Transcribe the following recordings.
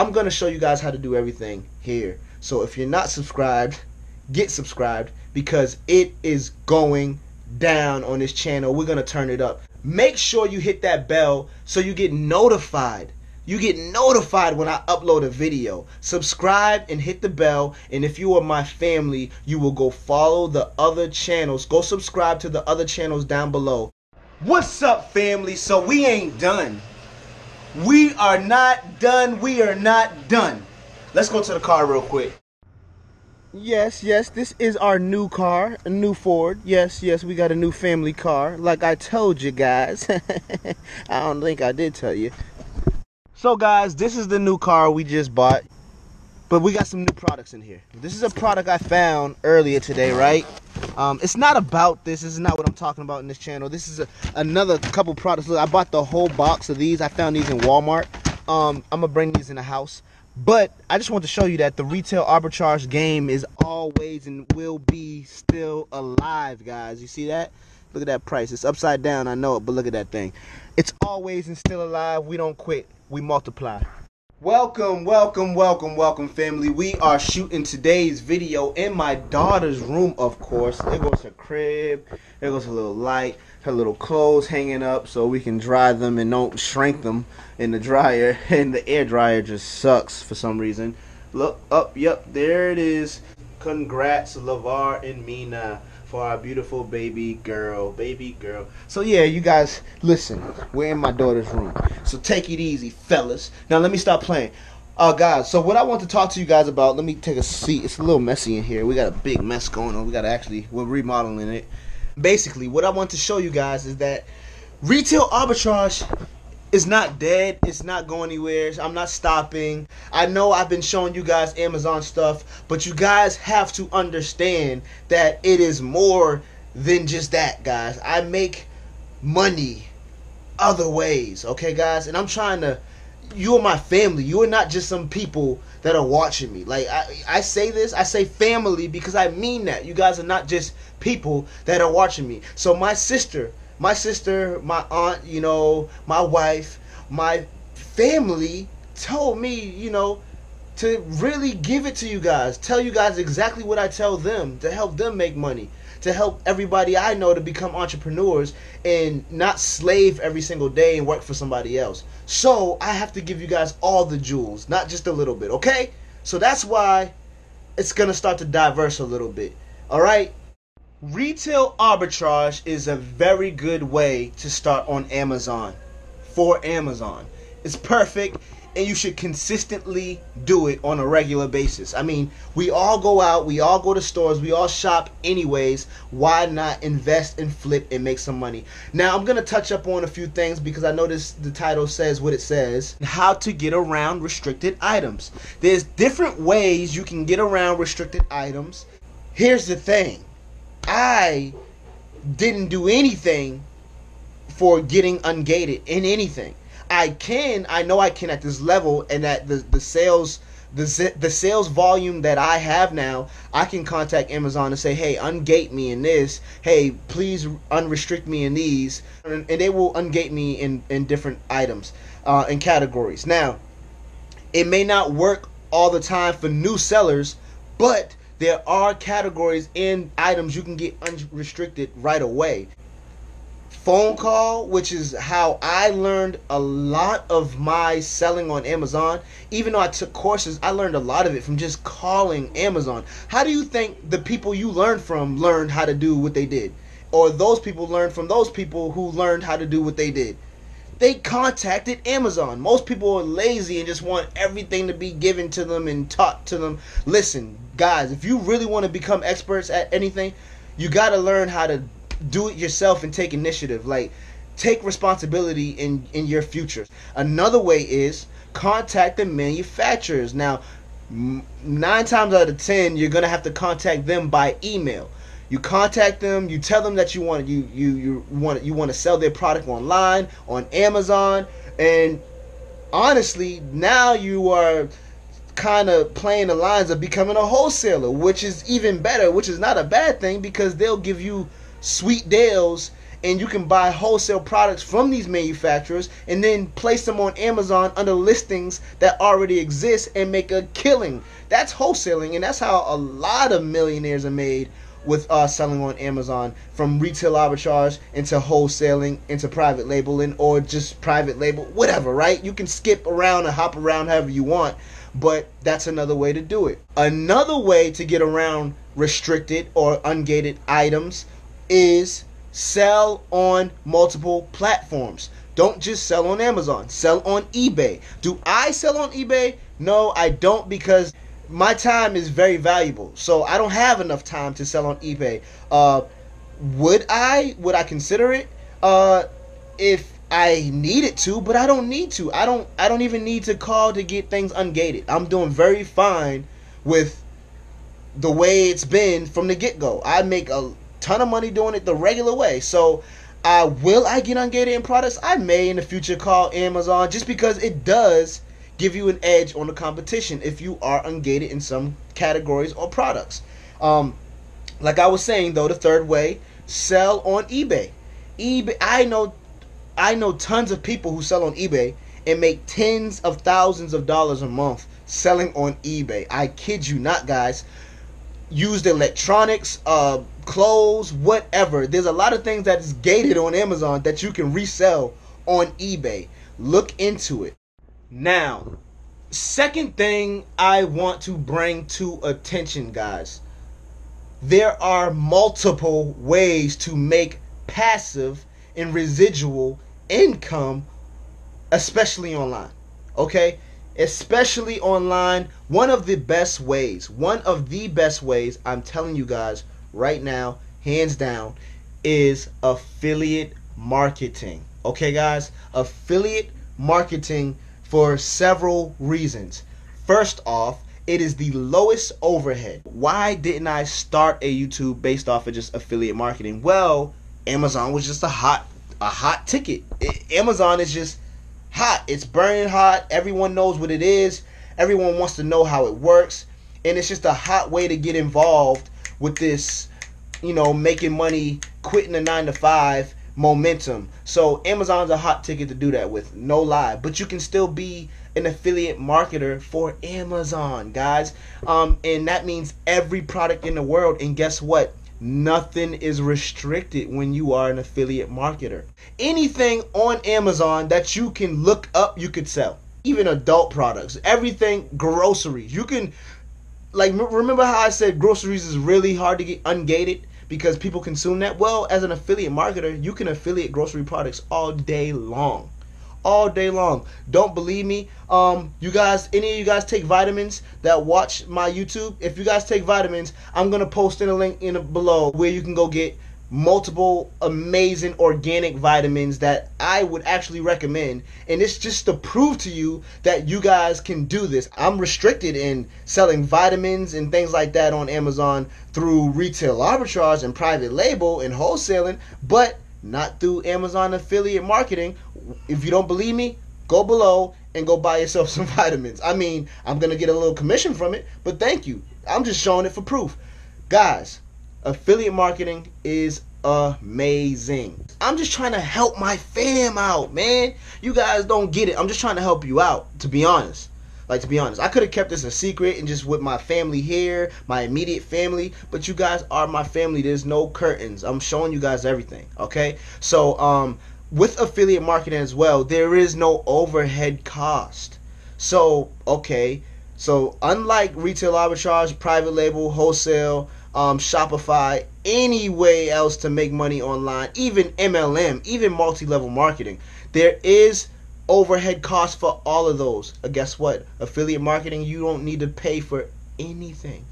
I'm going to show you guys how to do everything here. So if you're not subscribed, get subscribed, because it is going down on this channel. We're going to turn it up. Make sure you hit that bell so you get notified. You get notified when I upload a video. Subscribe and hit the bell. And if you are my family, you will go follow the other channels. Go subscribe to the other channels down below. What's up, family? So we ain't done. We are not done. We are not done. Let's go to the car real quick. Yes, this is our new car, a new Ford. Yes, we got a new family car, like I told you guys. I don't think I did tell you. So guys, this is the new car we just bought, but we got some new products in here. This is a product I found earlier today, right? It's not about this. This is not what I'm talking about in this channel. This is another couple products. Look, I bought the whole box of these. I found these in Walmart. I'm gonna bring these in the house. But I just want to show you that the retail arbitrage game is always and will be still alive, guys. You see that? Look at that price. It's upside down, I know it, but look at that thing. It's always and still alive. We don't quit. We multiply. Welcome, family. We are shooting today's video in my daughter's room, of course. There goes her crib. There goes her little light. Her little clothes hanging up so we can dry them and don't shrink them in the dryer. And the air dryer just sucks for some reason. Look up, yep, there it is. Congrats, Lavar and MINA, for our beautiful baby girl. So yeah, you guys, listen, we're in my daughter's room. So take it easy, fellas. Now let me stop playing. Guys, so what I want to talk to you guys about, let me take a seat. It's a little messy in here. We got a big mess going on. We're remodeling it. Basically, what I want to show you guys is that retail arbitrage is not dead. It's not going anywhere. I'm not stopping. I know I've been showing you guys Amazon stuff, but you guys have to understand that it is more than just that, guys. I make money other ways, okay, guys? And I'm trying to... You are my family. You are not just some people that are watching me. Like, I say this, I say family because I mean that. You guys are not just people that are watching me. So my sister, my aunt, you know, my wife, my family told me, you know, to really give it to you guys. Tell you guys exactly what I tell them to help them make money. To help everybody I know to become entrepreneurs and not slave every single day and work for somebody else. So I have to give you guys all the jewels, not just a little bit, okay? So that's why it's going to start to diverse a little bit, all right? Retail arbitrage is a very good way to start on Amazon, for Amazon. It's perfect. And you should consistently do it on a regular basis. I mean, we all go out, we all go to stores, we all shop anyways. Why not invest and flip and make some money? Now, I'm going to touch up on a few things because I noticed the title says what it says. How to get around restricted items. There's different ways you can get around restricted items. Here's the thing. I didn't do anything for getting ungated in anything. I know I can at this level, and at the sales volume that I have now, I can contact Amazon and say, hey, ungate me in this, hey, please unrestrict me in these, and they will ungate me in different items and categories. Now, it may not work all the time for new sellers, but there are categories and items you can get unrestricted right away. Phone call, which is how I learned a lot of my selling on Amazon. Even though I took courses, I learned a lot of it from just calling Amazon. How do you think the people you learned from learned how to do what they did? Or those people learned from those people who learned how to do what they did? They contacted Amazon. Most people are lazy and just want everything to be given to them and taught to them. Listen, guys, if you really want to become experts at anything, you got to learn how to do it yourself and take initiative. Like, take responsibility in your future. Another way is contact the manufacturers. Now, 9 times out of 10, you're gonna have to contact them by email. You contact them, you tell them that you want to sell their product online on Amazon, and honestly, now you are kind of playing the lines of becoming a wholesaler, which is even better, which is not a bad thing because they'll give you sweet deals and you can buy wholesale products from these manufacturers and then place them on Amazon under listings that already exist and make a killing. That's wholesaling, and that's how a lot of millionaires are made with selling on Amazon, from retail arbitrage into wholesaling into private labeling, or just private label, whatever, right? You can skip around and hop around however you want, but that's another way to do it. Another way to get around restricted or ungated items is sell on multiple platforms. Don't just sell on Amazon, sell on eBay. Do I sell on eBay? No, I don't, because my time is very valuable, so I don't have enough time to sell on eBay. Would I consider it if I needed to, but I don't need to. I don't even need to call to get things ungated. I'm doing very fine with the way it's been from the get-go. I make a ton of money doing it the regular way. So will I get ungated in products? I may in the future call Amazon, just because it does give you an edge on the competition if you are ungated in some categories or products. Like I was saying though, the third way, sell on eBay. I know tons of people who sell on eBay and make tens of thousands of dollars a month selling on eBay. I kid you not, guys. Used electronics, clothes, whatever. There's a lot of things that is gated on Amazon that you can resell on eBay. Look into it. Now, second thing I want to bring to attention, guys. There are multiple ways to make passive and residual income, especially online. Okay? Especially online. One of the best ways, I'm telling you guys right now, hands down, is affiliate marketing. Okay, guys? Affiliate marketing, for several reasons. First off, it is the lowest overhead. Why didn't I start a YouTube based off of just affiliate marketing? Well, Amazon was just a hot ticket. Amazon is just hot. It's burning hot. Everyone knows what it is. Everyone wants to know how it works. And it's just a hot way to get involved with this, making money, quitting a 9-to-5 momentum. So Amazon's a hot ticket to do that with, no lie. But you can still be an affiliate marketer for Amazon, guys. And that means every product in the world. And guess what? Nothing is restricted when you are an affiliate marketer. Anything on Amazon that you can look up, you could sell. Even adult products, everything, groceries. You can, remember how I said groceries is really hard to get ungated because people consume that? Well, as an affiliate marketer, you can affiliate grocery products all day long. All day long. Don't believe me? You guys, any of you guys take vitamins that watch my YouTube? If you guys take vitamins, I'm going to post in a link below where you can go get multiple amazing organic vitamins that I would actually recommend. And it's just to prove to you that you guys can do this. I'm restricted in selling vitamins and things like that on Amazon through retail arbitrage and private label and wholesaling, but not through Amazon affiliate marketing. If you don't believe me, go below and go buy yourself some vitamins. I mean, I'm going to get a little commission from it, but thank you. I'm just showing it for proof. Guys, affiliate marketing is amazing. I'm just trying to help my fam out, man. You guys don't get it. I'm just trying to help you out, to be honest. To be honest, I could have kept this a secret and just with my family here, my immediate family, but you guys are my family. There's no curtains. I'm showing you guys everything, okay? So, with affiliate marketing as well, there is no overhead cost. So, okay, so unlike retail arbitrage, private label, wholesale, Shopify, any way else to make money online, even MLM, even multi-level marketing, there is overhead costs for all of those. Guess what? Affiliate marketing, you don't need to pay for anything.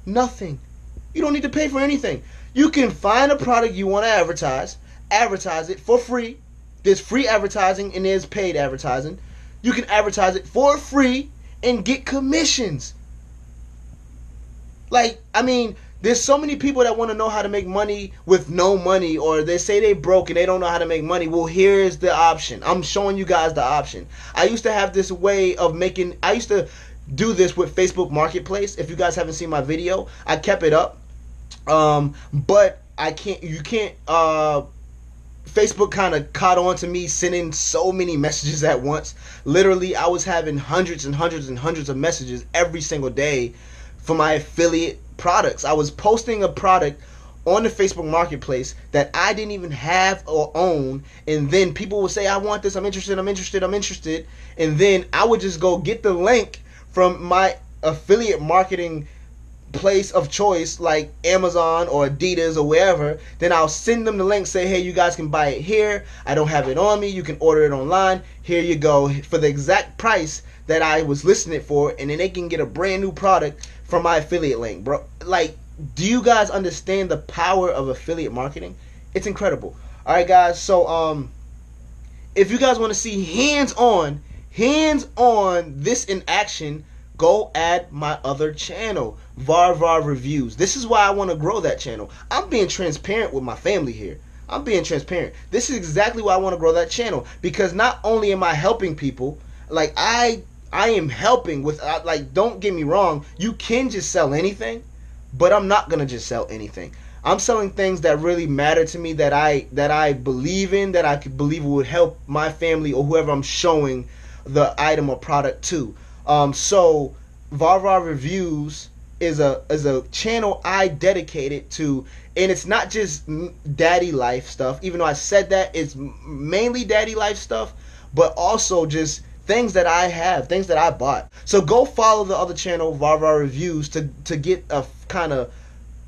Nothing. You don't need to pay for anything. You can find a product you want to advertise it for free. There's free advertising and there's paid advertising. You can advertise it for free and get commissions. There's so many people that want to know how to make money with no money, or they say they broke and they don't know how to make money. Well, here's the option. I'm showing you guys the option. I used to have this way of I used to do this with Facebook Marketplace. If you guys haven't seen my video, I kept it up. But you can't Facebook kind of caught on to me sending so many messages at once. Literally, I was having hundreds and hundreds and hundreds of messages every single day for my affiliate products. I was posting a product on the Facebook marketplace that I didn't even have or own, and then people would say, I want this, I'm interested, and then I would just go get the link from my affiliate marketing place of choice, like Amazon or Adidas or wherever. Then I'll send them the link, say, hey, you guys can buy it here, I don't have it on me, you can order it online, here you go, for the exact price that I was listing it for, and then they can get a brand new product from my affiliate link, bro. Like, do you guys understand the power of affiliate marketing? It's incredible. All right, guys. So, if you guys want to see hands-on this in action, go add my other channel, Var Reviews. This is why I want to grow that channel. I'm being transparent with my family here. I'm being transparent. This is exactly why I want to grow that channel, because not only am I helping people, like I am helping with, like, don't get me wrong, you can just sell anything. But I'm not gonna just sell anything. I'm selling things that really matter to me, that I believe in, that I could believe would help my family or whoever I'm showing the item or product to. So Var Reviews is a channel I dedicated to, and it's not just daddy life stuff. Even though I said that, it's mainly daddy life stuff, but also just things that I have, things that I bought. So go follow the other channel, Var Reviews, to get a kind of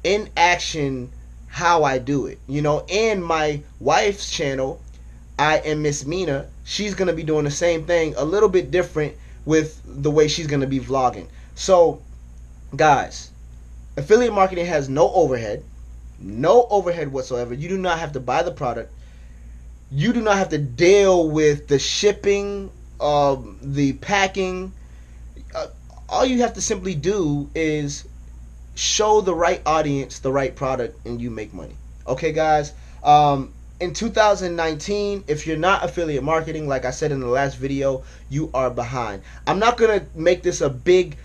in action how I do it, you know. And my wife's channel, I Am Miss Mina, she's gonna be doing the same thing, a little bit different with the way she's gonna be vlogging. So guys, affiliate marketing has no overhead whatsoever. You do not have to buy the product. You do not have to deal with the shipping, the packing. All you have to simply do is show the right audience the right product, and you make money. Okay, guys. In 2019, if you're not affiliate marketing, like I said in the last video, you are behind. I'm not gonna make this a big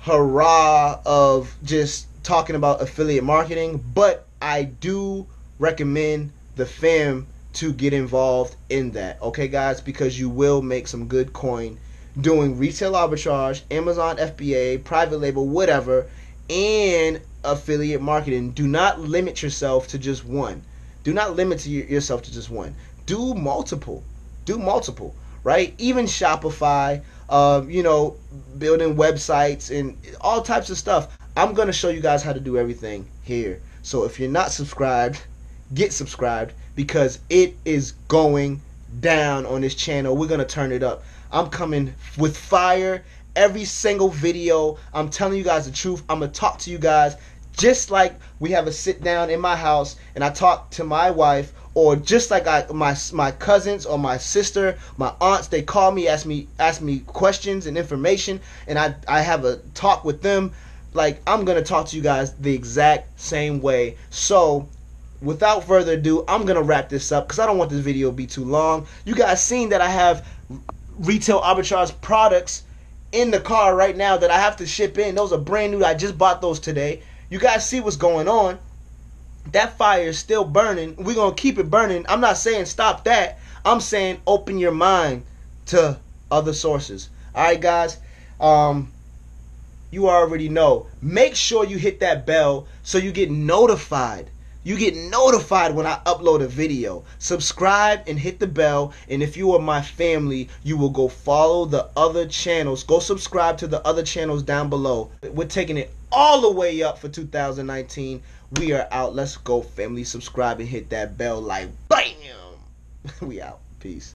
hurrah of just talking about affiliate marketing, but I do recommend the fam to get involved in that, okay, guys, because you will make some good coin doing retail arbitrage, Amazon FBA, private label, whatever, and affiliate marketing. Do not limit yourself to just one. Do not limit yourself to just one. Do multiple. Do multiple, right? Even Shopify, you know, building websites and all types of stuff. I'm going to show you guys how to do everything here. So if you're not subscribed, get subscribed, because it is going down on this channel. We're going to turn it up. I'm coming with fire every single video. I'm telling you guys the truth. I'm going to talk to you guys just like we have a sit down in my house and I talk to my wife, or just like my cousins or my sister, my aunts, they call me, ask me questions and information, and I have a talk with them. Like, I'm going to talk to you guys the exact same way. So without further ado, I'm going to wrap this up because I don't want this video to be too long. You guys seen that I have retail arbitrage products in the car right now that I have to ship in. Those are brand new. I just bought those today. You guys see what's going on. That fire is still burning. We're going to keep it burning. I'm not saying stop that. I'm saying open your mind to other sources. All right, guys. You already know. Make sure you hit that bell so you get notified. You get notified when I upload a video. Subscribe and hit the bell. And if you are my family, you will go follow the other channels. Go subscribe to the other channels down below. We're taking it all the way up for 2019. We are out. Let's go, family. Subscribe and hit that bell like BAM. We out. Peace.